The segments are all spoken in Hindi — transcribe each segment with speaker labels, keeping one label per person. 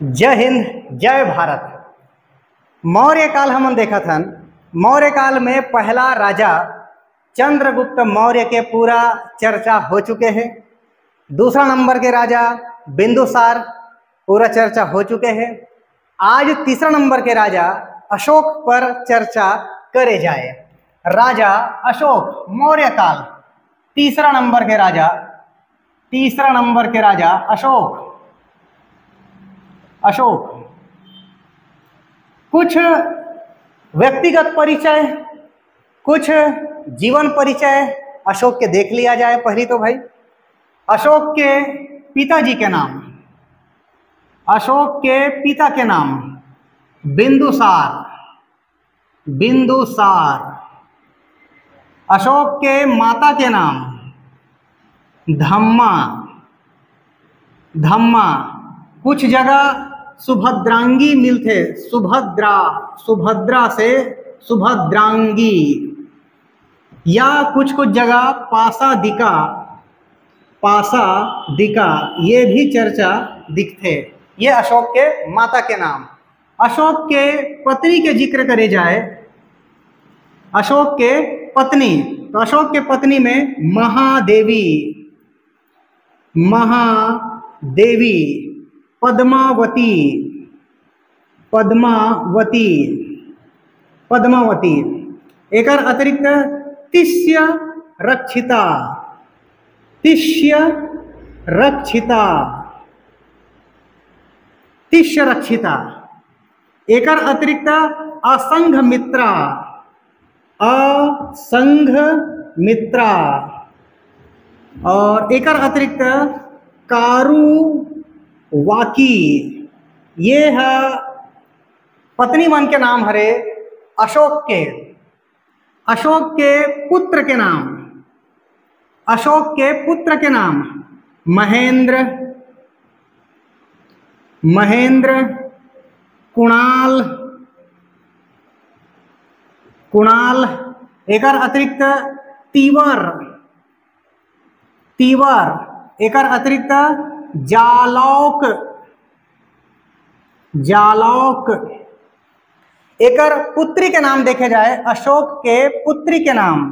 Speaker 1: जय हिंद जय भारत। मौर्य काल हमन देखा था। मौर्य काल में पहला राजा चंद्रगुप्त मौर्य के पूरा चर्चा हो चुके हैं। दूसरा नंबर के राजा बिंदुसार पूरा चर्चा हो चुके हैं। आज तीसरा नंबर के राजा अशोक पर चर्चा करे जाए। राजा अशोक मौर्य काल, तीसरा नंबर के राजा अशोक। कुछ व्यक्तिगत परिचय, कुछ जीवन परिचय अशोक के देख लिया जाए। पहली तो भाई अशोक के पिताजी के नाम, अशोक के पिता के नाम बिंदुसार। अशोक के माता के नाम धम्मा। कुछ जगह सुभद्रांगी मिलते, सुभद्रा से सुभद्रांगी, या कुछ जगह पासादिका ये भी चर्चा दिखते। ये अशोक के माता के नाम। अशोक के पत्नी के जिक्र करे जाए, अशोक के पत्नी, तो अशोक के पत्नी में महादेवी, पद्मावती। एकर अतिरिक्त तिष्य रक्षिता। एकर अतिरिक्त असंघ मित्रा, और एकर अतिरिक्त कारुवाकी। ये है पत्नी मन के नाम हरे अशोक के पुत्र के नाम महेंद्र, कुणाल। एकर अतिरिक्त तीवर। एकर अतिरिक्त जालौक। एकर पुत्री के नाम देखे जाए, अशोक के पुत्री के नाम,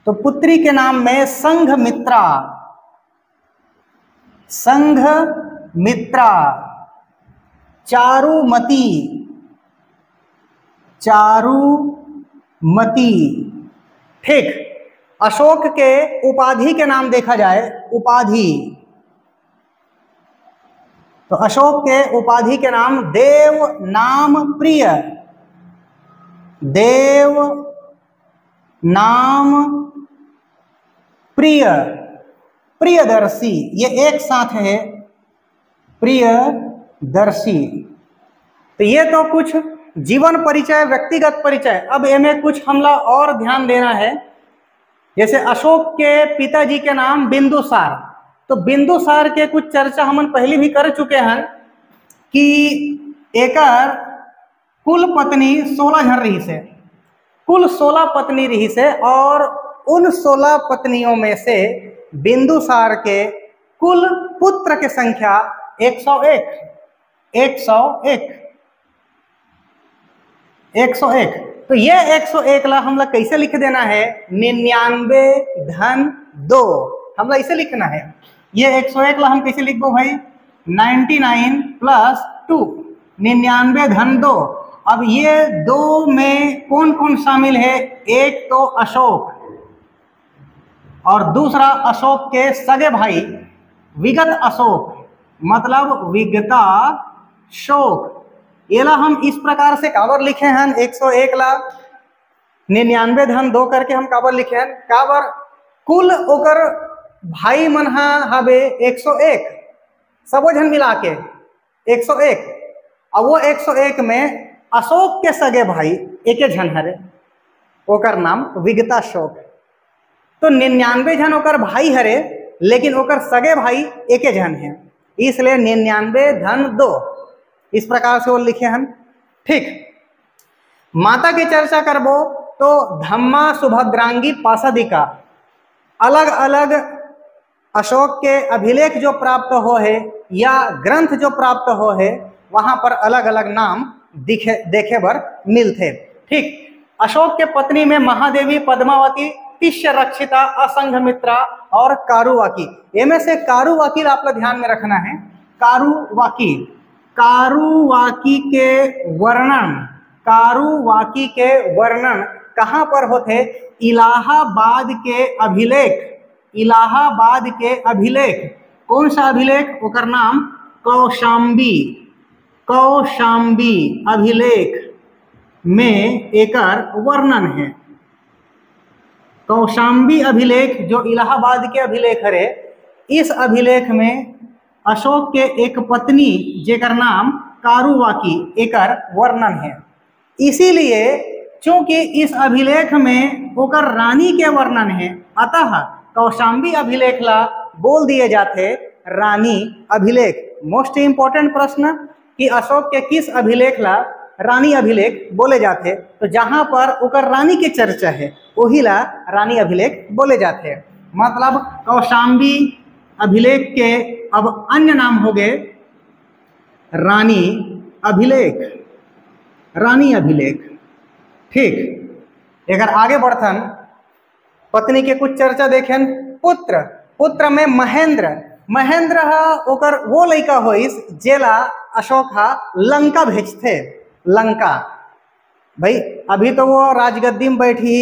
Speaker 1: तो पुत्री के नाम में संघमित्रा, चारुमती। ठीक। अशोक के उपाधि के नाम देखा जाए, उपाधि, तो अशोक के उपाधि के नाम देव नाम प्रियदर्शी। ये एक साथ है, प्रियदर्शी। तो ये तो कुछ जीवन परिचय, व्यक्तिगत परिचय। अब इनमें कुछ हमला और ध्यान देना है। जैसे अशोक के पिताजी के नाम बिंदुसार, तो बिंदुसार के कुछ चर्चा हम पहले भी कर चुके हैं कि एकर कुल पत्नी 16 जन रही से, कुल 16 पत्नी रही से, और उन 16 पत्नियों में से बिंदुसार के कुल पुत्र की संख्या 101। तो ये 101 ला हम लोग कैसे लिख देना है, 99 धन 2 हम लोग इसे लिखना है। ये 101 ला हम कैसे लिख दो भाई, 99 प्लस 2, 99 धन 2। अब ये 2 में कौन कौन शामिल है, एक तो अशोक, और दूसरा अशोक के सगे भाई विगत अशोक, मतलब विगता शोक। ये ला हम इस प्रकार से काबर लिखे हैं, 101 ला 99 धन 2 करके हम काबर लिखे हैं, काबर कुल ओकर भाई मन हवे 101, सबो जन मिला के 101। और वो 101 में अशोक के सगे भाई एक जन हरे, ओकर नाम विगता शोक। तो 99 जन ओकर भाई हरे, लेकिन ओकर सगे भाई एक जन है, इसलिए 99 धन 2 इस प्रकार से वो लिखे हैं। ठीक। माता की चर्चा करबो तो धम्मा, सुभद्रांगी, पासादिका, अलग अलग अशोक के अभिलेख जो प्राप्त हो है या ग्रंथ जो प्राप्त हो है वहां पर अलग अलग नाम देखे बर मिलते। ठीक, अशोक के पत्नी में महादेवी, पद्मावती, तिष्य रक्षिता, असंघमित्रा और कारुवाकी। इनमें से कारुवाकी आप लोग ध्यान में रखना है। कारुवाकी, कारुवाकी के वर्णन, कारुवाकी के वर्णन कहाँ पर होते? इलाहाबाद के अभिलेख, इलाहाबाद के अभिलेख। कौन सा अभिलेख? ओकर नाम कौशाम्बी, कौशाम्बी अभिलेख में एकर वर्णन है। कौशाम्बी अभिलेख जो इलाहाबाद के अभिलेख है, इस अभिलेख में अशोक के एक पत्नी जेकर नाम कारुवाकी एकर वर्णन है। इसीलिए चूंकि इस अभिलेख में ओकर रानी के वर्णन है, अतः कौशाम्बी अभिलेख ला बोल दिए जाते रानी अभिलेख। मोस्ट इंपॉर्टेंट प्रश्न कि अशोक के किस अभिलेख ला रानी अभिलेख बोले जाते? तो जहां पर ओकर रानी के चर्चा है वही ला रानी अभिलेख बोले जाते। मतलब कौशाम्बी अभिलेख के अब अन्य नाम हो गए रानी अभिलेख, रानी अभिलेख। ठीक, अगर आगे बढ़थन पत्नी के कुछ चर्चा देखें। पुत्र, पुत्र में महेंद्र, महेंद्र ओकर वो लड़का होइस जेला अशोक लंका भेजते। लंका भाई अभी तो वो राजगद्दी में बैठी,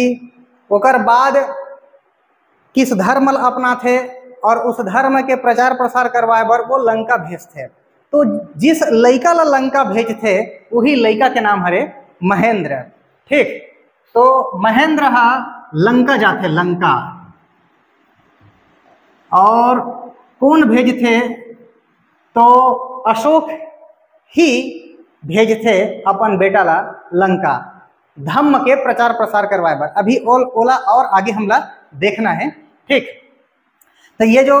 Speaker 1: ओकर बाद किस धर्म अपना थे और उस धर्म के प्रचार प्रसार करवाए बर वो लंका भेजते। तो जिस लड़का ला लंका भेजते वही लड़का के नाम हरे महेंद्र। ठीक, तो महेंद्र लंका जाते, लंका। और कौन भेजते? तो अशोक ही भेजते अपन बेटा ला लंका धम्म के प्रचार प्रसार करवाए बर। अभी ओला और आगे हमला देखना है। ठीक, तो ये जो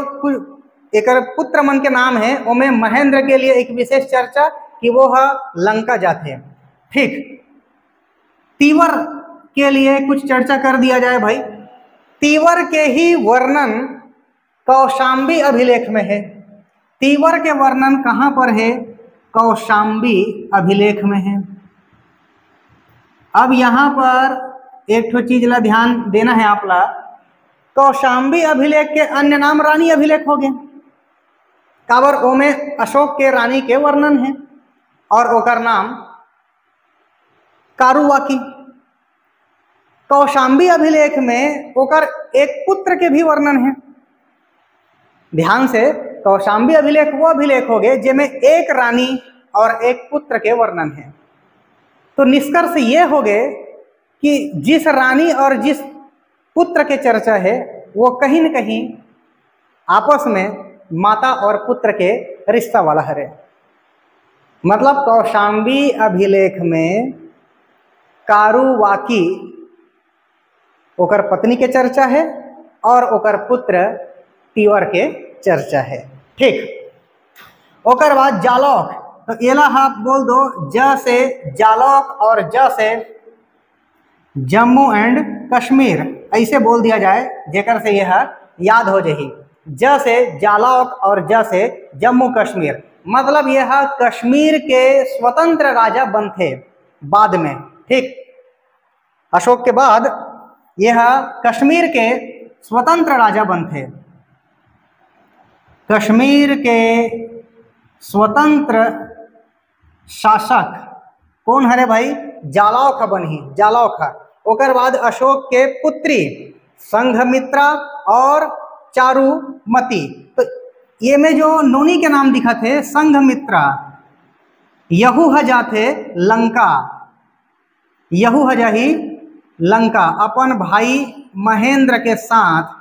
Speaker 1: एक पुत्र मन के नाम है उनमें महेंद्र के लिए एक विशेष चर्चा कि वो लंका जाते। ठीक, तीवर के लिए कुछ चर्चा कर दिया जाए भाई। तीवर के ही वर्णन कौशाम्बी अभिलेख में है। तीवर के वर्णन कहाँ पर है? कौशाम्बी अभिलेख में है। अब यहाँ पर एक ठो चीज ला ध्यान देना है आप ला। कौशाम्बी अभिलेख के अन्य नाम रानी अभिलेख हो गए। काबर ओमे अशोक के रानी के वर्णन है और ओकर नाम कारुवाकी। कौशाम्बी अभिलेख में ओकर एक पुत्र के भी वर्णन है। ध्यान से, कौशाम्बी अभिलेख वो अभिलेख हो गए जिसमें एक रानी और एक पुत्र के वर्णन है। तो निष्कर्ष ये हो गए कि जिस रानी और जिस पुत्र के चर्चा है वो कहीं न कहीं आपस में माता और पुत्र के रिश्ता वाला है। मतलब कौशाम्बी अभिलेख में कारुवाकी ओकर पत्नी के चर्चा है और ओकर पुत्र तीवर के चर्चा है। ठीक, ओकर बाद जालौक। तो एला आप बोल दो ज से जालौक और ज से जम्मू एंड कश्मीर, ऐसे बोल दिया जाए जेकर से यह याद हो जाही। ज से जालौक और ज से जम्मू कश्मीर। मतलब यह कश्मीर के स्वतंत्र राजा बनते बाद में। ठीक, अशोक के बाद यह कश्मीर के स्वतंत्र राजा बनते। कश्मीर के स्वतंत्र शासक कौन हरे भाई? जालौक बनी, जालौक। ओकर बाद अशोक के पुत्री संघमित्रा और चारुमती। तो ये में जो नोनी के नाम दिखा थे संघमित्रा, यहू जाते लंका, यहू जाही लंका अपन भाई महेंद्र के साथ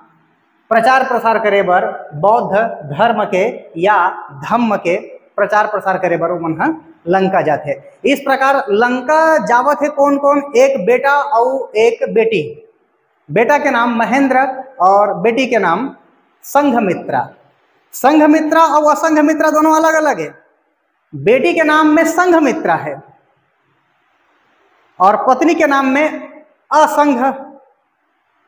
Speaker 1: प्रचार प्रसार करे बर, बौद्ध धर्म के या धम्म के प्रचार प्रसार करे बर मन लंका जाते। इस प्रकार लंका जावत है कौन कौन? एक बेटा और एक बेटी। बेटा के नाम महेंद्र और बेटी के नाम संघमित्रा। संघमित्रा और असंघमित्रा दोनों अलग अलग है। बेटी के नाम में संघमित्रा है और पत्नी के नाम में असंघ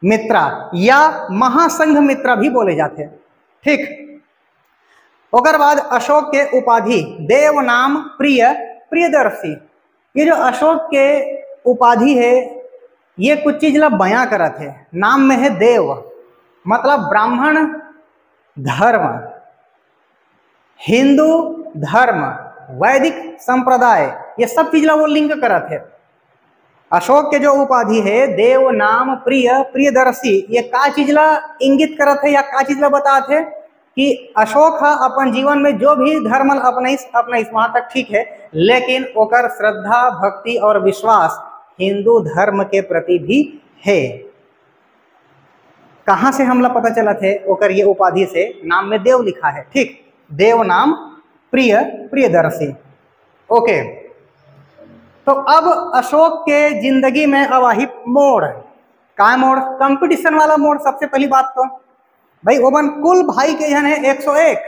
Speaker 1: मित्रा या महासंघ मित्रा भी बोले जाते हैं। ठीक। ओकर बाद अशोक के उपाधि देव नाम प्रिय प्रियदर्शी। ये जो अशोक के उपाधि है ये कुछ चीज ला बयां करत है। नाम में है देव, मतलब ब्राह्मण धर्म, हिंदू धर्म, वैदिक संप्रदाय, ये सब चीज ला वो लिंक करत है। अशोक के जो उपाधि है देव नाम प्रिय प्रियदर्शी, ये का चीज ला इंगित करत है या का चीज ला बतात है कि अशोक हा अपन जीवन में जो भी धर्म अपना वहां तक ठीक है, लेकिन ओकर श्रद्धा भक्ति और विश्वास हिंदू धर्म के प्रति भी है। कहां से हमला पता चला थे ओकर ये उपाधि से? नाम में देव लिखा है, ठीक। देव नाम प्रिय प्रियदर्शी। ओके, तो अब अशोक के जिंदगी में अवाही मोड़, का मोड़? कंपटीशन वाला मोड़। सबसे पहली बात तो भाई ओबन कुल भाई के जन है 101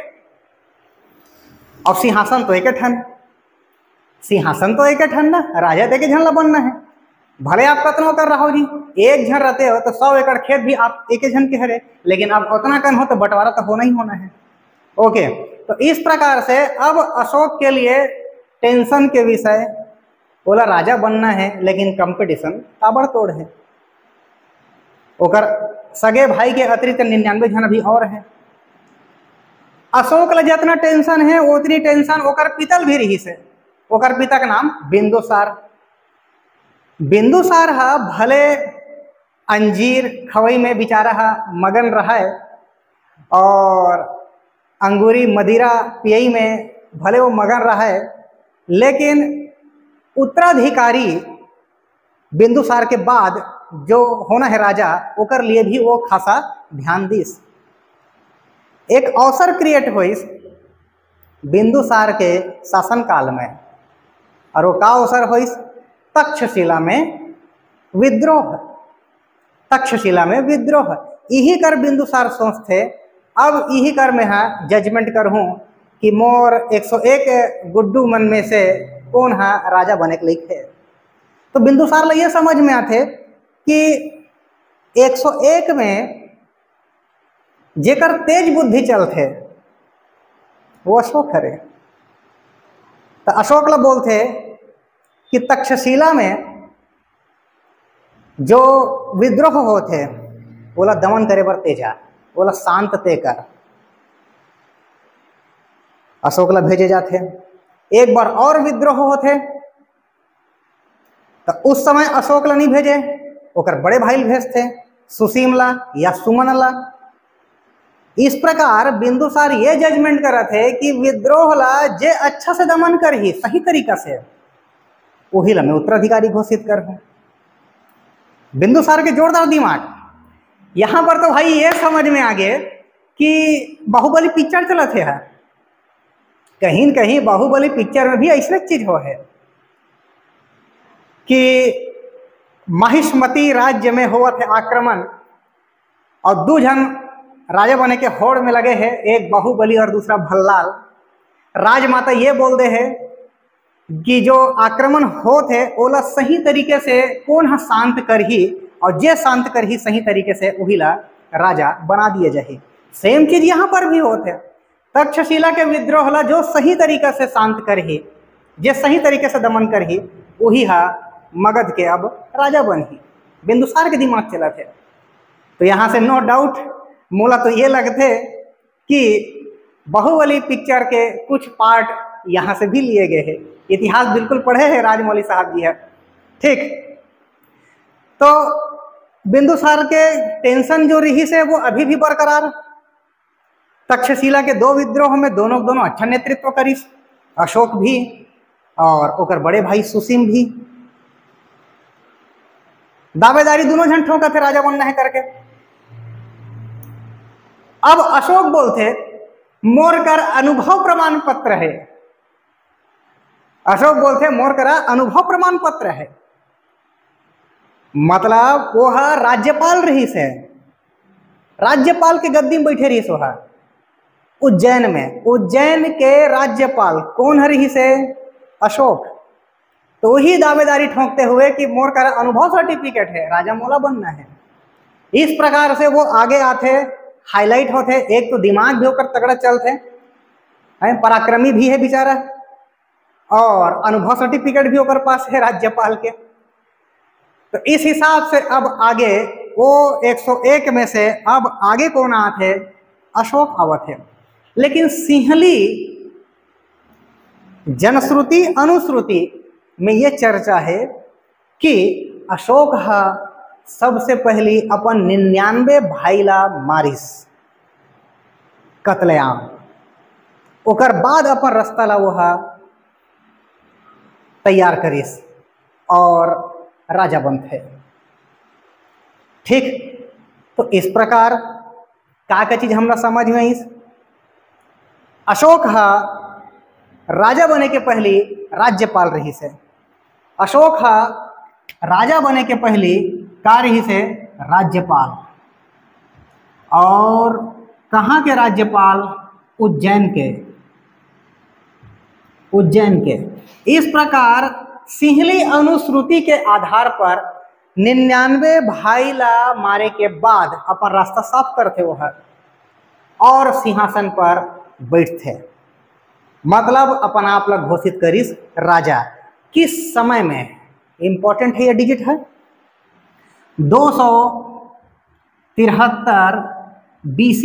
Speaker 1: और सिंहासन तो एक ठन, सिंहासन तो एक ठन ना, राजा तो एक झन ला बनना है। भले आप कतनो कर रहो जी, एक झन रहते हो तो 100 एकड़ खेत भी आप एक झन के हरे, लेकिन अब उतना कन हो तो बंटवारा तो होना ही होना है। ओके, तो इस प्रकार से अब अशोक के लिए टेंशन के विषय, बोला राजा बनना है लेकिन कंपटीशन ताबड़तोड़ है। ओकर सगे भाई के अतिरिक्त 99 जन भी और है। अशोक ला जितना टेंशन है उतनी टेंशन ओकर पितल भी रही से। ओकर पिता का नाम बिंदुसार। बिंदुसार हा भले अंजीर खवई में बेचारा हा मगन रहा है और अंगूरी मदिरा पियई में भले वो मगन रहा है, लेकिन उत्तराधिकारी बिंदुसार के बाद जो होना है राजा, ओकर लिए भी वो खासा ध्यान दीस। एक अवसर क्रिएट होइस बिंदुसार के शासन काल में, और वो का अवसर होइस? तक्षशिला में विद्रोह। तक्षशिला में विद्रोह। यही कर बिंदुसार सोचते अब यही कर में हाँ जजमेंट कर हूँ कि मोर 101 गुड्डू मन में से कौन हाँ राजा बने के लिए है। तो बिंदुसार ला ये समझ में आते कि 101 में जेकर तेज बुद्धि चलते वो अशोक हरे। तो अशोक ला बोलते कि तक्षशिला में जो विद्रोह होते बोला दमन करे बर तेजा, बोला शांत ते कर। अशोक ला भेजे जाते। एक बार और विद्रोह होते तो उस समय अशोक ला नहीं भेजे, ओकर बड़े भाई भेजते, सुसीम ला या सुमन ला। इस प्रकार बिंदुसार ये जजमेंट करा थे कि विद्रोह ला जे अच्छा से दमन कर ही सही तरीका से, वही ला मैं उत्तराधिकारी घोषित कर हूं। बिंदुसार के जोरदार दिमाग। यहां पर तो भाई ये समझ में आ गए कि बाहुबली पिक्चर चला थे है। कहीं न कहीं बाहुबली पिक्चर में भी ऐसा चीज हो है कि महिष्मती राज्य में हुआ थे आक्रमण और दो जन राजा बने के होड़ में लगे हैं, एक बाहुबली और दूसरा भल्लाल। राजमाता ये बोल दे है कि जो आक्रमण होते ओला सही तरीके से कौन हा शांत कर ही, और जे शांत कर ही सही तरीके से वही ला राजा बना दिए जाही। सेम चीज यहाँ पर भी होते। तक्षशिला के विद्रोह ला जो सही तरीके से शांत कर ही, जे सही तरीके से दमन कर ही, वही हा मगध के अब राजा बन ही। बिंदुसार के दिमाग चला थे। तो यहाँ से नो डाउट मोला तो ये लगते कि बाहुबली पिक्चर के कुछ पार्ट यहाँ से भी लिए गए हैं। इतिहास बिल्कुल पढ़े हैं राजमौली साहब जी है, ठीक। तो बिंदुसार के टेंशन जो रही से वो अभी भी बरकरार। तक्षशिला के दो विद्रोह में दोनों अच्छा नेतृत्व करीस, अशोक भी और ओकर बड़े भाई सुसीम भी। दावेदारी दोनों जन ठोका थे राजा बनना है करके। अब अशोक बोलते मोर कर अनुभव प्रमाण पत्र है। अशोक बोलते मोर करा अनुभव प्रमाण पत्र है, मतलब वो हा राज्यपाल रही से, राज्यपाल के गद्दी में बैठे रही सोहा उज्जैन में। उज्जैन के राज्यपाल कौन रही से? अशोक। तो वही दावेदारी ठोंकते हुए कि मोर का अनुभव सर्टिफिकेट है, राजा मोला बनना है। इस प्रकार से वो आगे आते हाईलाइट होते, एक तो दिमाग भी होकर तगड़ा चलते हैं, पराक्रमी भी है बेचारा, और अनुभव सर्टिफिकेट भी होकर पास है राज्यपाल के। तो इस हिसाब से अब आगे वो 101 में से अब आगे कौन आते? अशोक आवत है। लेकिन सिंहली जनश्रुति अनुश्रुति में ये चर्चा है कि अशोक सबसे पहली अपन 99 भाईला मारिस कत्लेआम, ओकर बाद अपन रास्ता ला वह तैयार करिस और राजा बनते। ठीक, तो इस प्रकार का चीज हमरा समझ में इस अशोक राजा बने के पहली राज्यपाल रही से, अशोक राजा बने के पहली का रही से राज्यपाल, और कहाँ के राज्यपाल? उज्जैन के, उज्जैन के। इस प्रकार सिंहली अनुश्रुति के आधार पर 99 भाईला मारे के बाद अपन रास्ता साफ करते वह और सिंहासन पर बैठते, मतलब अपन आप लोग घोषित करिस राजा। किस समय में? इंपॉर्टेंट है, ये डिजिट है 273 BC,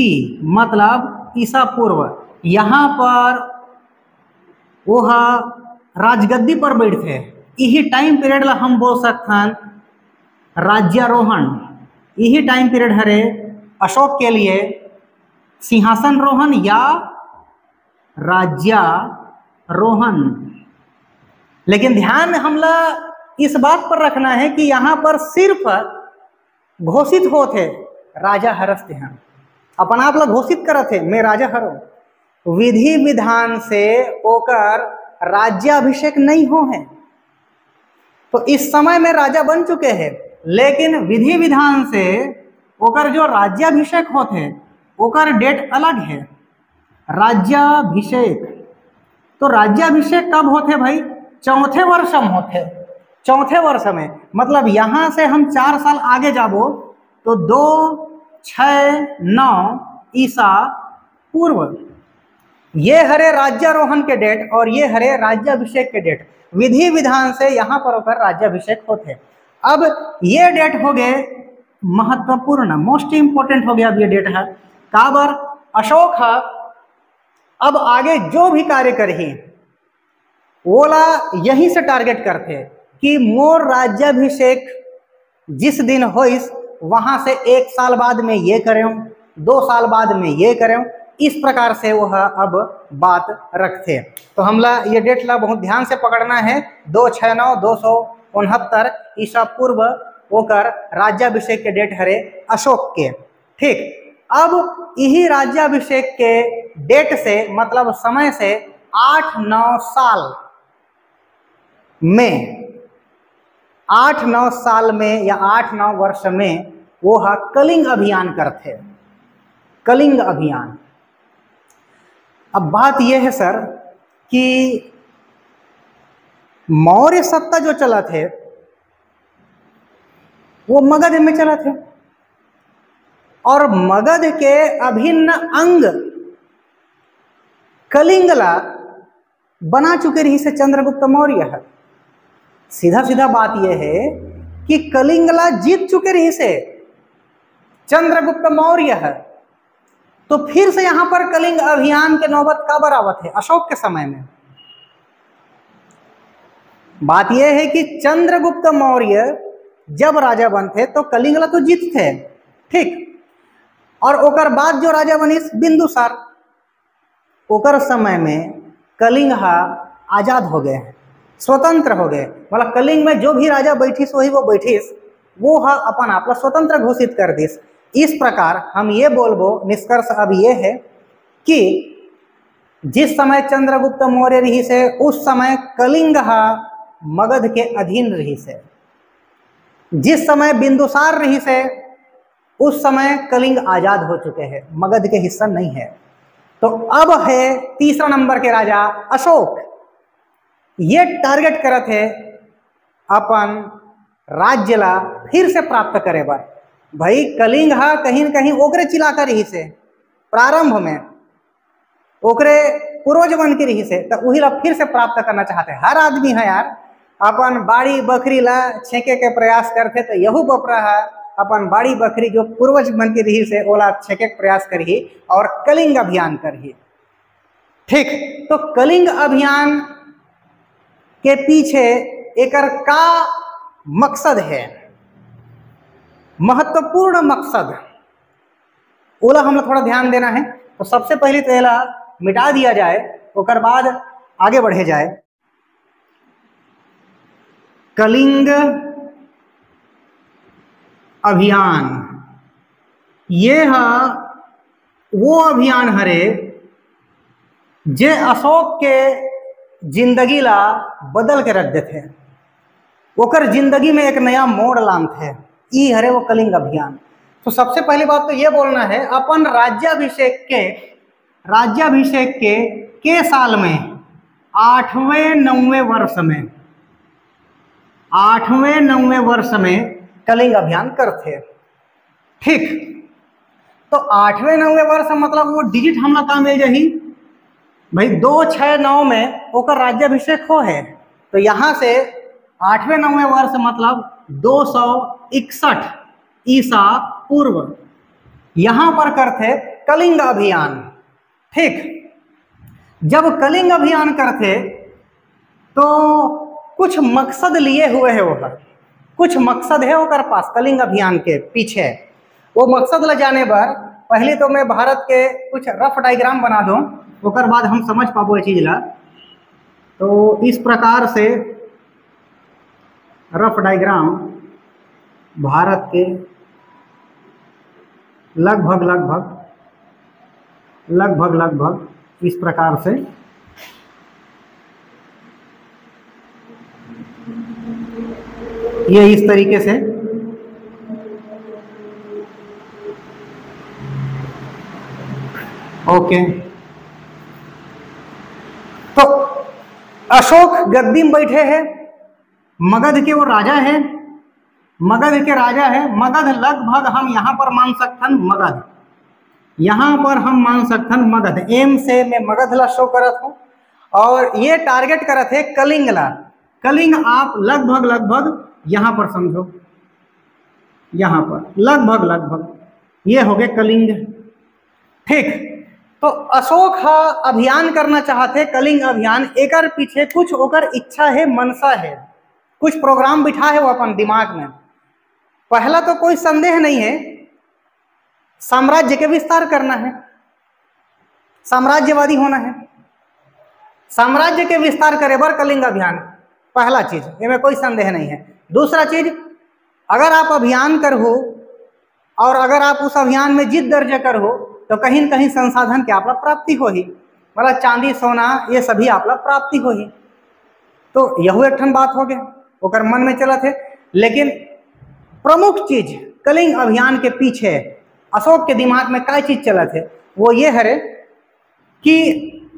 Speaker 1: मतलब ईसा पूर्व। यहाँ पर वह राजगद्दी पर बैठते, यही टाइम पीरियड ला हम बोल सकते राज्यारोहण। यही टाइम पीरियड हरे अशोक के लिए सिंहासन रोहन या राज्यारोहण। लेकिन ध्यान हमला इस बात पर रखना है कि यहाँ पर सिर्फ घोषित होते राजा हरस्ते हैं, अपन आप लोग घोषित करते मैं राजा हरो, विधि विधान से ओकर राज्याभिषेक नहीं हो है। तो इस समय में राजा बन चुके हैं, लेकिन विधि विधान से ओकर जो राज्याभिषेक होते ओकर डेट अलग है। राज्याभिषेक, तो राज्याभिषेक कब होते भाई? चौथे वर्ष में होते, चौथे वर्ष में, मतलब यहाँ से हम 4 साल आगे जाबो तो 269 ईसा पूर्व, ये हरे राज्यारोहण के डेट और ये हरे राज्याभिषेक के डेट। विधि विधान से यहाँ पर होकर राज्याभिषेक होते। अब ये डेट हो गए महत्वपूर्ण, मोस्ट इंपोर्टेंट हो गया। अब ये डेट है काबर? अशोक अब आगे जो भी कार्य करही ओला यहीं से टारगेट करते कि मोर राज्याभिषेक जिस दिन होइस वहां से 1 साल बाद में ये करें, 2 साल बाद में ये करें, इस प्रकार से वह अब बात रखते। तो हमला ये डेट ला बहुत ध्यान से पकड़ना है। 269 269 ईसा पूर्व होकर राज्याभिषेक के डेट हरे अशोक के। ठीक, अब यही राज्याभिषेक के डेट से मतलब समय से 8-9 साल में, 8-9 साल में या 8-9 वर्ष में वो कलिंग अभियान करते, कलिंग अभियान। अब बात यह है सर कि मौर्य सत्ता जो चला थे वो मगध में चला थे, और मगध के अभिन्न अंग कलिंगला बना चुके रही से चंद्रगुप्त मौर्य है। सीधा सीधा बात यह है कि कलिंगला जीत चुके रही से चंद्रगुप्त मौर्य है। तो फिर से यहां पर कलिंग अभियान के नौबत का बरावत है अशोक के समय में। बात यह है कि चंद्रगुप्त मौर्य जब राजा बनते तो कलिंगला तो जीत थे, ठीक, और ओकर बाद जो राजा बनिस बिंदुसार, ओकर समय में कलिंग आजाद हो गए, स्वतंत्र हो गए। मतलब कलिंग में जो भी राजा बैठिस वही वो बैठिस, वो अपन आप स्वतंत्र घोषित कर दिस। इस प्रकार हम ये बोलबो, निष्कर्ष अब ये है कि जिस समय चंद्रगुप्त मौर्य रही से उस समय कलिंग मगध के अधीन रही से, जिस समय बिंदुसार रही से उस समय कलिंग आजाद हो चुके हैं, मगध के हिस्सा नहीं है। तो अब है तीसरा नंबर के राजा अशोक। ये टारगेट करत है अपन राज्य ला फिर से प्राप्त करे बार, भाई कलिंग हा कहीं न कहीं ओकरे चिलाका रही से प्रारंभ में ओकरे पूर्वज बन के रही से, तो वही ला फिर से प्राप्त करना चाहते हैं। हर आदमी है यार अपन बाड़ी बकरी ला छेके के प्रयास करते, तो यहू बपरा है अपन बाड़ी बकरी जो पूर्वज बन के रही से ओला छेके के प्रयास करही और कलिंग अभियान करही। ठीक, तो कलिंग अभियान के पीछे एकर का मकसद है, महत्वपूर्ण मकसद, ओला हम लोग थोड़ा ध्यान देना है। तो सबसे पहले तो एला मिटा दिया जाए, उसके बाद आगे बढ़े जाए। कलिंग अभियान ये है वो अभियान हरे जे अशोक के जिंदगी ला बदल के रख देते, ओकर जिंदगी में एक नया मोड़ लान थे, ई हरे वो कलिंग अभियान। तो सबसे पहली बात तो ये बोलना है अपन राज्याभिषेक के साल में 8वें 9वें वर्ष में कलिंग अभियान करते। ठीक, तो 8वें 9वें वर्ष मतलब वो डिजिट हमला का मिल जाही भाई 269 में ओकर राज्याभिषेक हो है, तो यहाँ से 8वें 9वें वर्ष मतलब 261 ईसा पूर्व यहाँ पर करते कलिंग अभियान। ठीक, जब कलिंग अभियान करते तो कुछ मकसद लिए हुए है, वो कुछ मकसद है ओकर पास कलिंग अभियान के पीछे। वो मकसद ल जाने पर पहले तो मैं भारत के कुछ रफ डायग्राम बना दूं, उसके बाद हम समझ पाबो ये चीज ला। तो इस प्रकार से रफ डायग्राम भारत के लगभग इस प्रकार से ये इस तरीके से ओके। तो अशोक गद्दी में बैठे हैं, मगध के वो राजा है, मगध लगभग हम यहाँ पर मान सकथन मगध, यहाँ पर हम मान सकथन मगध, एम से मैं मगध ला शो करत हूँ और ये टारगेट करत है कलिंग ला। कलिंग आप लगभग यहाँ पर समझो, यहाँ पर लगभग ये हो गए कलिंग। ठीक, तो अशोक हा अभियान करना चाहते कलिंग अभियान, एकर पीछे कुछ ओकर इच्छा है, मनसा है, कुछ प्रोग्राम बिठा है वो अपन दिमाग में। पहला तो कोई संदेह नहीं है, साम्राज्य के विस्तार करना है, साम्राज्यवादी होना है, साम्राज्य के विस्तार करे बर कलिंग अभियान पहला चीज, इसमें कोई संदेह नहीं है। दूसरा चीज, अगर आप अभियान कर हो और अगर आप उस अभियान में जीत दर्ज कर हो तो कहीं न कहीं संसाधन के आपला प्राप्ति हो ही, मतलब चांदी सोना ये सभी आपला प्राप्ति हो ही। तो यहू एक ठन बात हो गया ओकर मन में चलत है। लेकिन प्रमुख चीज कलिंग अभियान के पीछे अशोक के दिमाग में क्या चीज चलत है, वो ये है कि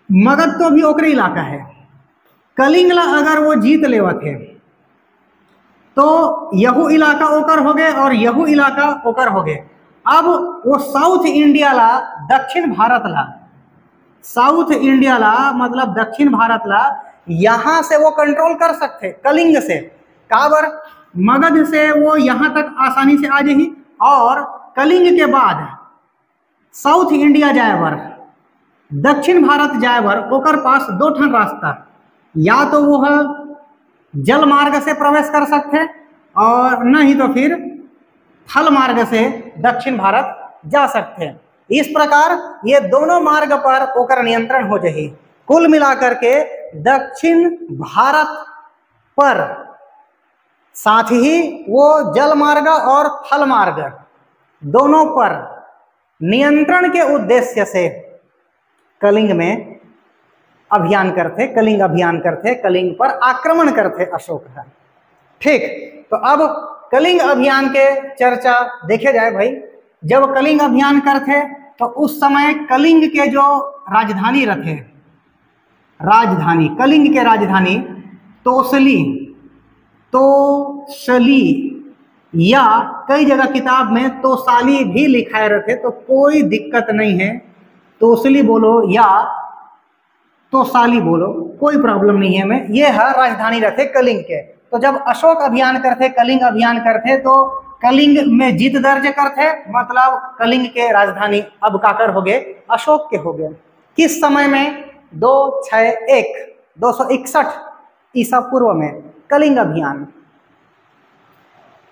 Speaker 1: मगध तो भी ओकरे इलाका है, कलिंग ला अगर वो जीत लेवत है तो यहू इलाका ओकर हो गए और यहू इलाका ओकर हो गए। अब वो साउथ इंडिया ला दक्षिण भारत ला, साउथ इंडिया ला मतलब दक्षिण भारत ला यहां से वो कंट्रोल कर सकते कलिंग से, काबर मगध से वो यहां तक आसानी से आ जाही और कलिंग के बाद साउथ इंडिया जाए बर, दक्षिण भारत जाए बर ओकर पास दो ठन रास्ता, या तो वो जल मार्ग से प्रवेश कर सकते और नहीं तो फिर थल मार्ग से दक्षिण भारत जा सकते हैं। इस प्रकार ये दोनों मार्ग पर ओकर नियंत्रण हो जाही। कुल मिलाकर के दक्षिण भारत पर साथ ही वो जल मार्ग और थल मार्ग दोनों पर नियंत्रण के उद्देश्य से कलिंग में अभियान करते, कलिंग अभियान करते, कलिंग पर आक्रमण करते अशोक का। ठीक, तो अब कलिंग अभियान के चर्चा देखे जाए भाई। जब कलिंग अभियान करते तो उस समय कलिंग के जो राजधानी रहे, राजधानी कलिंग के राजधानी तोसली या कई जगह किताब में तोसाली भी लिखाए रहते, तो कोई दिक्कत नहीं है, तोसली बोलो या तोसाली बोलो, कोई प्रॉब्लम नहीं है हमें। ये है राजधानी रथे कलिंग के। तो जब अशोक अभियान करते, कलिंग अभियान करते, तो कलिंग में जीत दर्ज करते, मतलब कलिंग के राजधानी अब काकर हो गए, अशोक के हो गए। किस समय में? 261 ईसा पूर्व में कलिंग अभियान।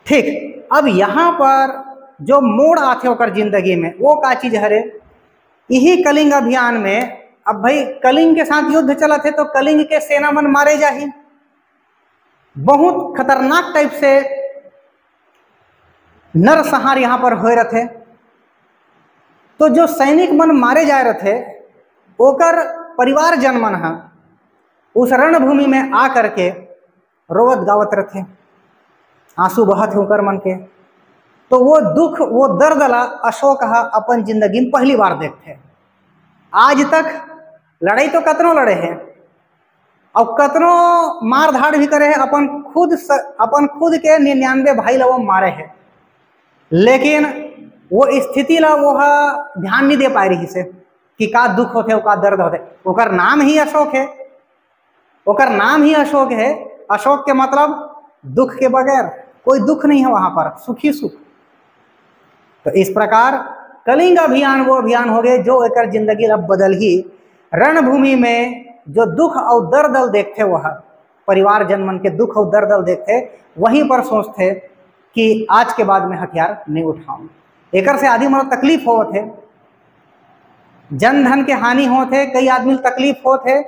Speaker 1: ठीक, अब यहाँ पर जो मोड़ आते होकर जिंदगी में, वो का चीज हरे, यही कलिंग अभियान में। अब भाई कलिंग के साथ युद्ध चला थे, तो कलिंग के सेनामन मारे जाही, बहुत खतरनाक टाइप से नरसंहार यहाँ पर हो रहे थे। तो जो सैनिक मन मारे जा रहे थे, ओकर परिवार जनमन है उस रणभूमि में आ करके रोवत गावत रहे, आंसू बहत है ओकर मन के। तो वो दुख, वो दर्द ला अशोक हा अपन जिंदगी में पहली बार देखते। आज तक लड़ाई तो कतनो लड़े हैं और कतनो मार धाड़ भी करे हैं, अपन खुद के 99 भाई ला वो मारे हैं, लेकिन वो स्थिति ला वो ध्यान नहीं दे पाए रही से कि का दुख होते, का दर्द होते। ओकर नाम ही अशोक है, ओकर नाम ही अशोक है। अशोक के मतलब दुख के बगैर कोई दुख नहीं है वहां पर, सुखी सुख। तो इस प्रकार कलिंग अभियान वो अभियान हो गए जो एक जिंदगी अब बदल ही। रणभूमि में जो दुख और दर्द देखते, वह परिवार जनमन के दुख और दर्द देखते, वहीं पर सोचते कि आज के बाद में हथियार नहीं उठाऊं। एक से आदि मतलब तकलीफ होते, जन धन के हानि होते, कई आदमी तकलीफ होते,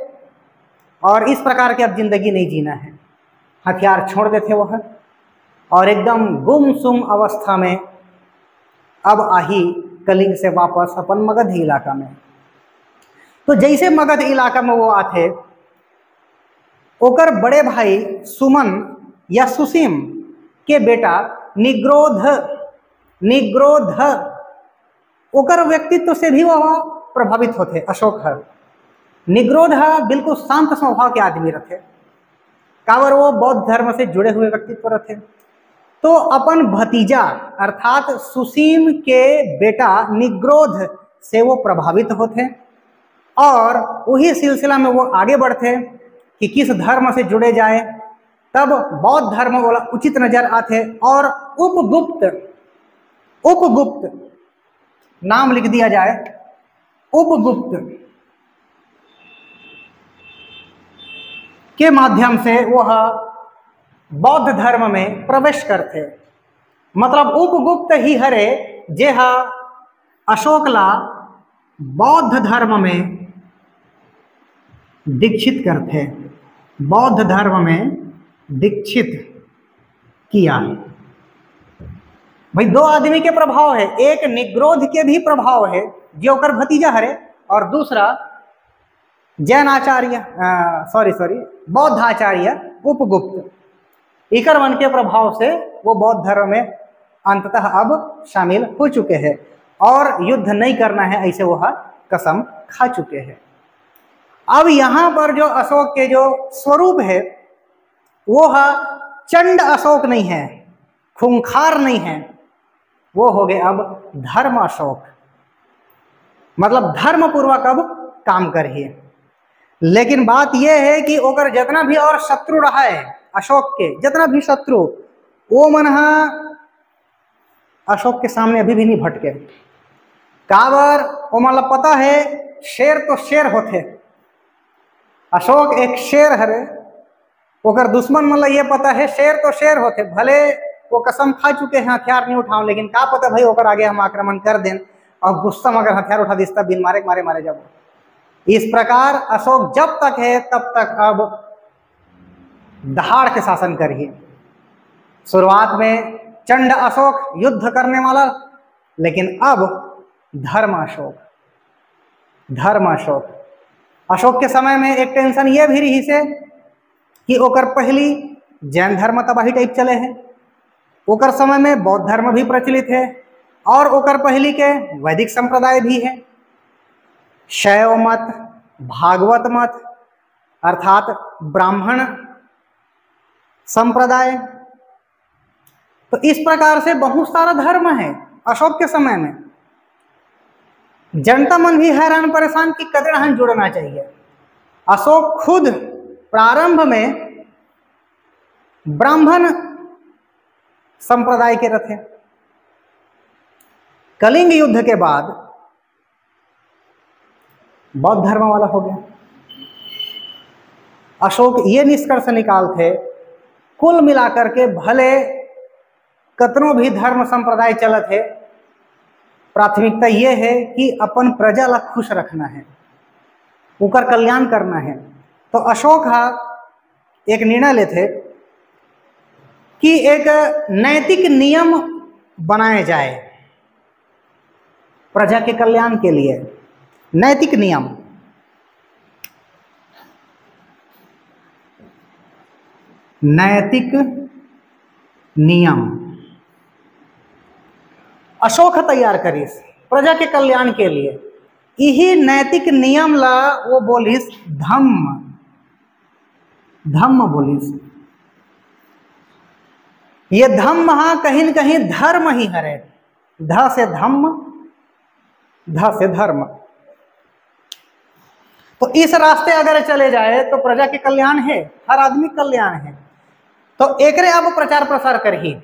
Speaker 1: और इस प्रकार की अब जिंदगी नहीं जीना है, हथियार छोड़ देते वह, और एकदम गुमसुम अवस्था में अब आही कलिंग से वापस अपन मगध इलाका में। तो जैसे मगध इलाका में वो आते, ओकर बड़े भाई सुमन या सुसीम के बेटा निग्रोध ओकर व्यक्तित्व से भी वह प्रभावित होते। अशोक हर निग्रोध बिल्कुल शांत स्वभाव के आदमी रहे, कावर वो बौद्ध धर्म से जुड़े हुए व्यक्तित्व रहे। तो अपन भतीजा अर्थात सुसीम के बेटा निग्रोध से वो प्रभावित होते, और वही सिलसिला में वो आगे बढ़ते कि किस धर्म से जुड़े जाए। तब बौद्ध धर्म वाला उचित नजर आते, और उपगुप्त नाम लिख दिया जाए, उपगुप्त के माध्यम से वह बौद्ध धर्म में प्रवेश करते। मतलब उपगुप्त ही हरे जे अशोकला बौद्ध धर्म में दीक्षित करते, बौद्ध धर्म में दीक्षित किया। भाई दो आदमी के प्रभाव है, एक निग्रोध के भी प्रभाव है जो ओकर भतीजा हरे, और दूसरा जैन आचार्य बौद्ध आचार्य उपगुप्त, इकर मन के प्रभाव से वो बौद्ध धर्म में अंततः अब शामिल हो चुके हैं, और युद्ध नहीं करना है ऐसे वह कसम खा चुके हैं। अब यहाँ पर जो अशोक के जो स्वरूप है वो चंड अशोक नहीं है, खूंखार नहीं है, वो हो गए अब धर्म अशोक, मतलब धर्म पूर्वक अब काम करिए। लेकिन बात यह है कि ओकर जितना भी और शत्रु रहा है, अशोक के जितना भी शत्रु, वो मन अशोक के सामने अभी भी नहीं भटके। काबर वो मतलब पता है शेर तो शेर होते, अशोक एक शेर हरे, ओकर दुश्मन मतलब ये पता है शेर तो शेर होते, भले वो कसम खा चुके हैं हथियार नहीं उठाओ, लेकिन का पता भाई ओकर आगे हम आक्रमण कर दें, और गुस्सा में अगर हथियार उठा दिस तब बिन मारे जब। इस प्रकार अशोक जब तक है तब तक अब दहाड़ के शासन करिए। शुरुआत में चंड अशोक युद्ध करने वाला, लेकिन अब धर्म अशोक। अशोक के समय में एक टेंशन ये भी रही से कि ओकर पहली जैन धर्म तबाही टाइप चले हैं, ओकर समय में बौद्ध धर्म भी प्रचलित है, और ओकर पहली के वैदिक संप्रदाय भी है, शैव मत, भागवत मत अर्थात ब्राह्मण संप्रदाय, तो इस प्रकार से बहुत सारा धर्म है अशोक के समय में। जनता मन भी हैरान परेशान कि कदर हम जुड़ना चाहिए। अशोक खुद प्रारंभ में ब्राह्मण संप्रदाय के रहे। कलिंग युद्ध के बाद बौद्ध धर्म वाला हो गया। अशोक ये निष्कर्ष निकालते कुल मिलाकर के भले कतनों भी धर्म संप्रदाय चलत है, प्राथमिकता ये है कि अपन प्रजा ला खुश रखना है, उनका कल्याण करना है। तो अशोक एक निर्णय लेते कि एक नैतिक नियम बनाए जाए प्रजा के कल्याण के लिए। नैतिक नियम, नैतिक नियम अशोक तैयार करीस प्रजा के कल्याण के लिए। यही नैतिक नियम ला वो बोलिस धम्म, धम्म बोलिस। ये धम्म कहीं न कहीं धर्म ही हरे। ध से धम्म, ध से धर्म। तो इस रास्ते अगर चले जाए तो प्रजा के कल्याण है, हर आदमी कल्याण है। तो एकरे अब प्रचार प्रसार करही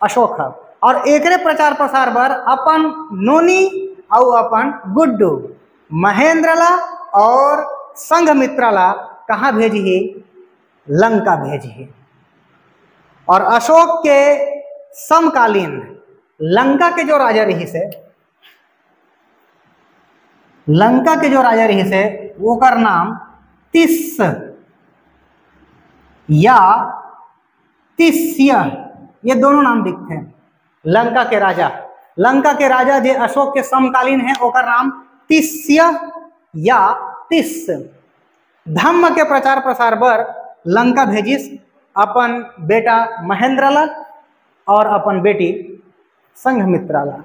Speaker 1: अशोक, और एकरे प्रचार प्रसार बर अपन नोनी और अपन गुड्डू महेंद्रला और संघमित्राला कहाँ भेजी? लंका भेजी। और अशोक के समकालीन लंका के जो राजा रही से, लंका के जो राजा रही से वो कर नाम तिस या तिस्य, ये दोनों नाम दिखते हैं। लंका के राजा, लंका के राजा जो अशोक के समकालीन है ओकर नाम तिस्य या तिस। धम्म के प्रचार प्रसार बर लंका भेजिस अपन बेटा महेंद्रला और अपन बेटी संघमित्राला।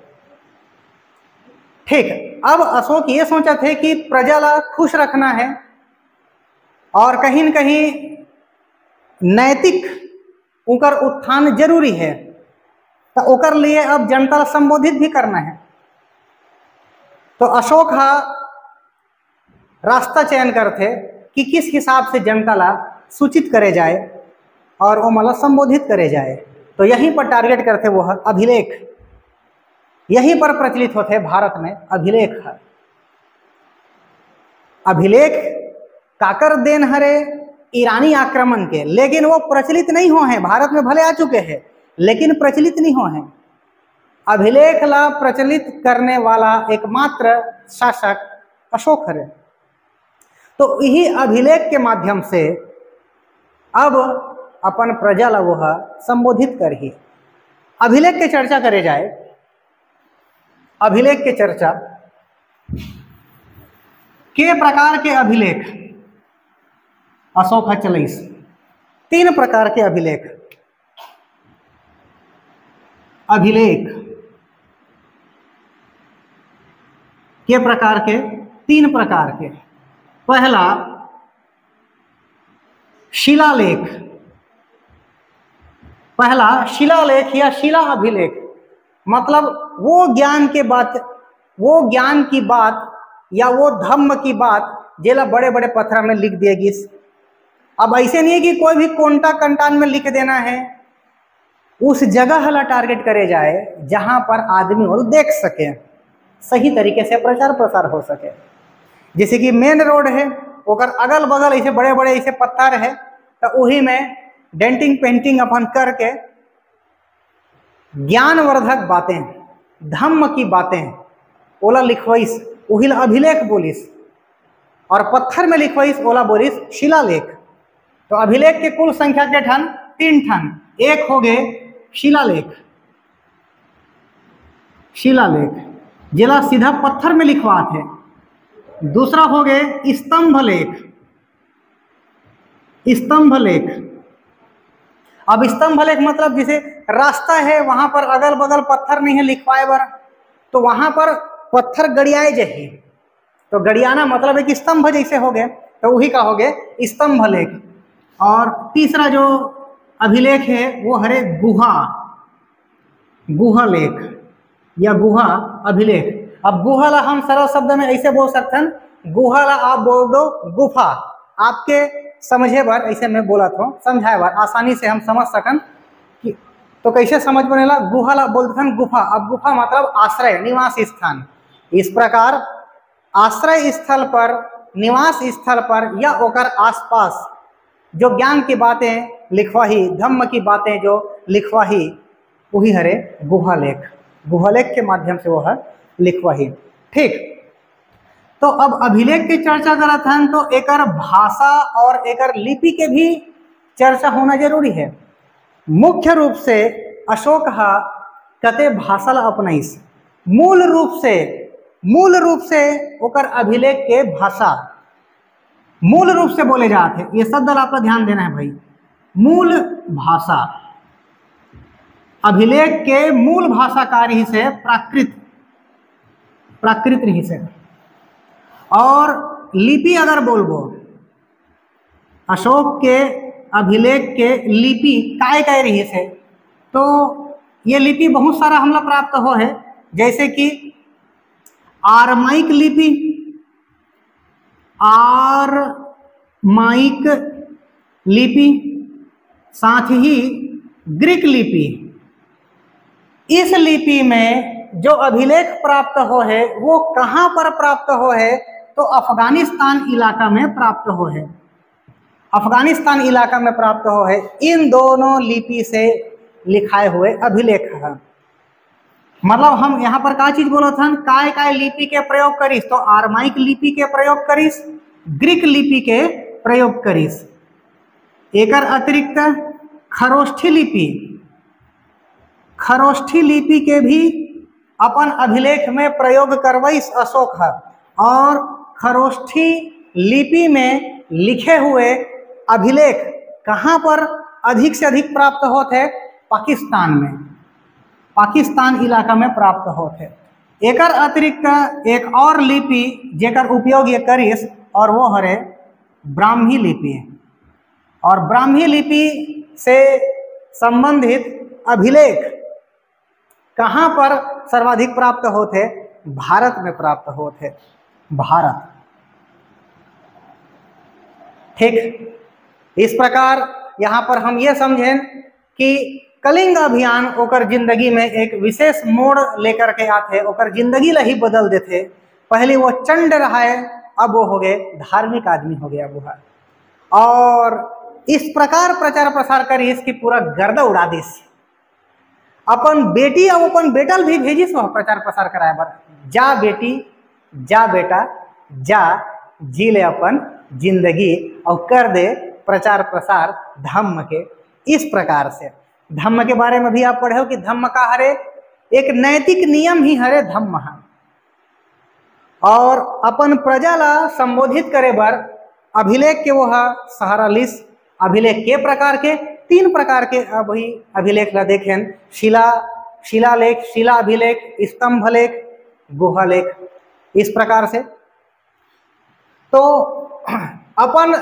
Speaker 1: ठीक, अब अशोक ये सोचा थे कि प्रजा ला खुश रखना है और कहीं न कहीं नैतिक उनकर उत्थान जरूरी है। तो ओकर लिए अब जनता संबोधित भी करना है। तो अशोक रास्ता चयन करते कि किस हिसाब से जनता ला सूचित करे जाए और वो मतलब संबोधित करे जाए। तो यहीं पर टारगेट करते वो अभिलेख, यहीं पर प्रचलित होते भारत में अभिलेख। अभिलेख काकर देन हरे ईरानी आक्रमण के, लेकिन वो प्रचलित नहीं हो हैं। भारत में भले आ चुके हैं लेकिन प्रचलित नहीं हो हैं। अभिलेख ला प्रचलित करने वाला एकमात्र शासक अशोक है। तो यही अभिलेख के माध्यम से अब अपन प्रजा ला वह संबोधित करही। अभिलेख के चर्चा करे जाए। अभिलेख के चर्चा के प्रकार के अभिलेख अशोक चलईस। 3 प्रकार के अभिलेख। अभिलेख के प्रकार के 3 प्रकार के। पहला शिलालेख। पहला शिलालेख या शिला अभिलेख, मतलब वो ज्ञान के बात, वो ज्ञान की बात या वो धम्म की बात जेला बड़े बड़े पत्थर में लिख देगी। अब ऐसे नहीं है कि कोई भी कोंटा कंटान में लिख देना है। उस जगह ला टारगेट करे जाए जहां पर आदमी और देख सके, सही तरीके से प्रचार प्रसार हो सके। जैसे कि मेन रोड है, ओकर अगल बगल ऐसे बड़े बड़े ऐसे पत्थर है, तो वही में डेंटिंग पेंटिंग अपन करके ज्ञानवर्धक बातें, धम्म की बातें ओला लिखवाइस, वही अभिलेख बोलिस। और पत्थर में लिखवाइस ओला बोलिस शिलालेख। तो अभिलेख के कुल संख्या के ठन 3 ठन। एक हो गए शिलालेख, शिलालेख जिला सीधा पत्थर में लिखवात है। दूसरा हो गए स्तंभ लेख, स्तंभ लेख। अब स्तंभ लेख मतलब जैसे रास्ता है वहां पर अगल बगल पत्थर नहीं है लिखवाए बर, तो वहां पर पत्थर गड़ियाए जाए। तो गड़ियाना मतलब एक स्तंभ जैसे हो गए, तो वही का हो गए स्तंभ लेख। और तीसरा जो अभिलेख है वो हरे गुहा, गुहा लेख या गुहा अभिलेख। अब गुहा ला हम सरल शब्द में ऐसे बोल सकते हैं, गुहा ला आप बोल दो गुफा, आपके समझे बार ऐसे मैं बोला था, समझाए बार आसानी से हम समझ सकन कि तो कैसे समझ बनेला। गुहा ला बोलते हैं गुफा। अब गुफा मतलब आश्रय, निवास स्थान। इस प्रकार आश्रय स्थल पर, निवास स्थल पर या ओकर आसपास जो ज्ञान की बातें लिखवाही, धम्म की बातें जो लिखवाही, वही हरे गुहालेख। गुहालेख के माध्यम से वो है लिखवाही। ठीक, तो अब अभिलेख की चर्चा करत हन तो एकर भाषा और एकर लिपि के भी चर्चा होना जरूरी है। मुख्य रूप से अशोक हा कते भाषा ला अपनाइस, मूल रूप से ओकर अभिलेख के भाषा मूल रूप से बोले जाते हैं। ये शब्द आपका ध्यान देना है भाई, मूल भाषा। अभिलेख के मूल भाषा कार्य ही से प्राकृत रही से। और लिपि अगर बोलबो, अशोक के अभिलेख के लिपि काय रही से, तो ये लिपि बहुत सारा हमला प्राप्त हो है, जैसे कि आरमाइक लिपि, आरमाइक लिपि, साथ ही ग्रीक लिपि। इस लिपि में जो अभिलेख प्राप्त हो है वो कहाँ पर प्राप्त हो है, तो अफगानिस्तान इलाका में प्राप्त हो है। अफगानिस्तान इलाका में प्राप्त हो है। इन दोनों लिपि से लिखाए हुए अभिलेख है। मतलब हम यहाँ पर का चीज बोलो था, काय लिपि के प्रयोग करिस, तो आरमाइक लिपि के प्रयोग करिस, ग्रीक लिपि के प्रयोग करिस। एकर अतिरिक्त खरोष्ठी लिपि के भी अपन अभिलेख में प्रयोग करवाइस अशोक है। और खरोष्ठी लिपि में लिखे हुए अभिलेख कहाँ पर अधिक से अधिक प्राप्त होते, पाकिस्तान में, पाकिस्तान इलाका में प्राप्त होते। एकर अतिरिक्त एक और लिपि जेकर उपयोग ये करिस, और वो हरे ब्राह्मी लिपि। और ब्राह्मी लिपि से संबंधित अभिलेख कहाँ पर सर्वाधिक प्राप्त होते, भारत में प्राप्त होते, भारत। ठीक, इस प्रकार यहाँ पर हम ये समझें कि कलिंग अभियान ओकर जिंदगी में एक विशेष मोड़ लेकर के आते, ओकर जिंदगी ला ही बदल देते। पहले वो चंड रहा है, अब वो हो गए धार्मिक आदमी हो गया वो है। और इस प्रकार प्रचार प्रसार करी इसकी पूरा गर्दा उड़ा दिस। अपन बेटी और अपन बेटल भी भेजिस वह प्रचार प्रसार कराए बर, जा बेटी जा बेटा जा, जी ले अपन जिंदगी और कर दे प्रचार प्रसार धम्म के। इस प्रकार से धम्म के बारे में भी आप पढ़े हो कि धम्म का हरे एक नैतिक नियम ही हरे धम्म है। और अपन प्रजा ला संबोधित करे बर अभिलेख के वो सहारा लिस। अभिलेख के प्रकार के 3 प्रकार के वही अभिलेख ला देखें, शिलालेख, शिला अभिलेख, स्तंभलेख, गुहालेख। इस प्रकार से तो अपन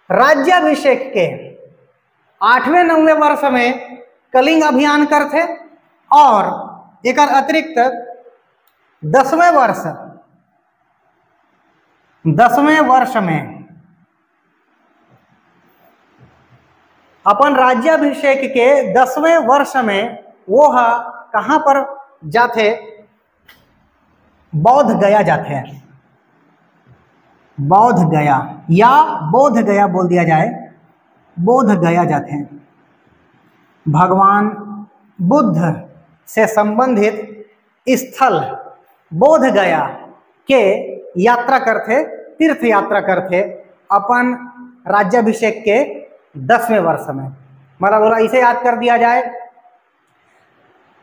Speaker 1: राज्याभिषेक के 8वें 9वें वर्ष में कलिंग अभियान करते, और एक अतिरिक्त 10वें वर्ष में अपन राज्याभिषेक के 10वें वर्ष में वो कहाँ पर जाते, बौद्ध गया जाते हैं। बौद्ध गया या बोध गया बोल दिया जाए, बोध गया जाते हैं। भगवान बुद्ध से संबंधित स्थल बोध गया के यात्रा करते, तीर्थ यात्रा करते अपन राज्याभिषेक के 10वें वर्ष में। मतलब बोला इसे याद कर दिया जाए,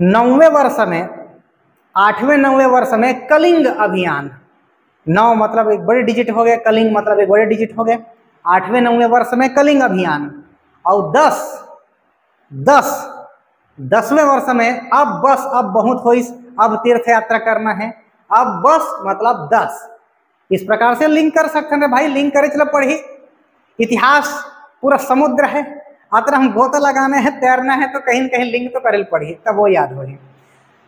Speaker 1: 9वें वर्ष में, 8वें 9वें वर्ष में कलिंग अभियान। 9 मतलब एक बड़े डिजिट हो गए, कलिंग मतलब एक बड़े डिजिट हो गए। 8वें 9वें वर्ष में कलिंग अभियान, और 10वें वर्ष में अब बस अब बहुत हो, अब तीर्थ यात्रा करना है, अब बस मतलब 10। इस प्रकार से लिंक कर सकते हैं भाई, लिंक करे चलो पढ़ी। इतिहास पूरा समुद्र है, अगर हम गोता लगाना है, तैरना है, तो कहीं न कहीं लिंग तो करे पड़ी, तब वो याद होगी।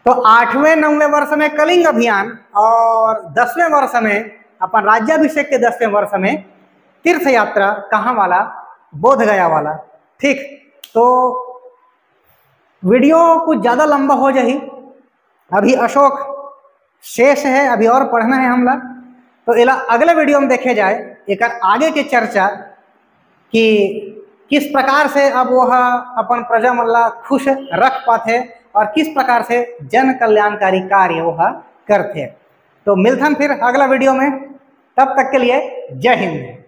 Speaker 1: तो 8वें 9वें वर्ष में कलिंग अभियान और 10वें वर्ष में अपन राज्याभिषेक के 10वें वर्ष में तीर्थ यात्रा कहाँ वाला, बोध गया वाला। ठीक, तो वीडियो कुछ ज़्यादा लंबा हो जाही, अभी अशोक शेष है, अभी और पढ़ना है हमला। तो इला अगले वीडियो में देखे जाए एक आगे के चर्चा कि किस प्रकार से अब वह अपन प्रजा मल्ला खुश रख पाते और किस प्रकार से जन कल्याणकारी कार्य वह करते। तो मिलथन फिर अगला वीडियो में, तब तक के लिए जय हिंद।